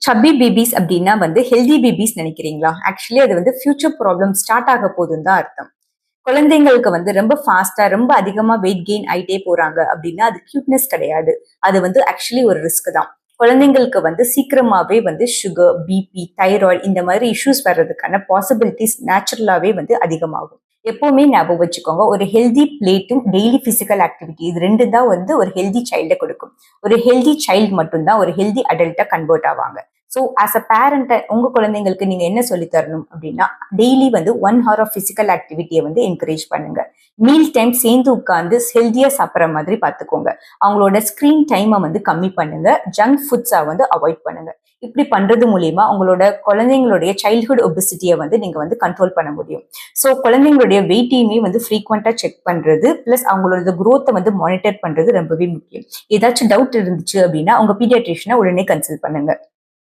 சப்பி பேபிஸ் அப்படின்னா healthy babies நினைக்கிறீங்களா? ஆக்சுவலி அது ஃபியூச்சர் ப்ராப்ளம் ஸ்டார்ட் ஆக போகுதுன்னு தான் அர்த்தம். குழந்தைங்களுக்கு ரொம்ப ஃபாஸ்டா ரொம்ப அதிகமா வெயிட் கெயின் ஆயிட்டே போறாங்க அப்படின்னா அது கியூட்னஸ் கிடையாது. அது ஆக்சுவலி ஒரு ரிஸ்க் தான். குழந்தைங்களுக்கு சீக்கிரமாவே சுகர், பிபி, தைராய்டு இந்த மாதிரி இஷ்யூஸ் வர்றதுக்கான பாசிபிலிட்டிஸ் நேச்சுரலாவே அதிகமாகும். எப்பவுமே ஞாபகம் வச்சுக்கோங்க, ஒரு ஹெல்தி பிளேட்டும் டெய்லி பிசிக்கல் ஆக்டிவிட்டி இது ரெண்டு தான் ஒரு ஹெல்தி சைல்ட கொடுக்கும். ஒரு ஹெல்தி சைல்டு மட்டும்தான் ஒரு ஹெல்தி அடல்ட்டா கன்வெர்ட் ஆவாங்க. ஸோ ஆஸ் அ பேரண்ட்டை உங்க குழந்தைங்களுக்கு நீங்க என்ன சொல்லி தரணும் அப்படின்னா, டெய்லி 1 ஹவர் ஆஃப் பிசிக்கல் ஆக்டிவிட்டியை என்கரேஜ் பண்ணுங்க. மீல் டைம் சேர்ந்து உட்கார்ந்து ஹெல்த்தியா சாப்பிட்ற மாதிரி பார்த்துக்கோங்க. அவங்களோட ஸ்கிரீன் டைமை கம்மி பண்ணுங்க. ஜங்க் ஃபுட்ஸை அவாய்ட் பண்ணுங்க. இப்படி பண்றது மூலியமா உங்களோட குழந்தைங்களுடைய சைல்ட்ஹுட் ஒபிசிட்டியை நீங்க கண்ட்ரோல் பண்ண முடியும். ஸோ குழந்தைங்களுடைய வெயிட்டையுமே ஃப்ரீக்வெண்டா செக் பண்றது பிளஸ் அவங்களோட குரோத்தை மானிட்டர் பண்றது ரொம்பவே முக்கியம். ஏதாச்சும் டவுட் இருந்துச்சு அப்படின்னா உங்க பீடியாட்ரிஷியனை உடனே கன்சல்ட் பண்ணுங்க.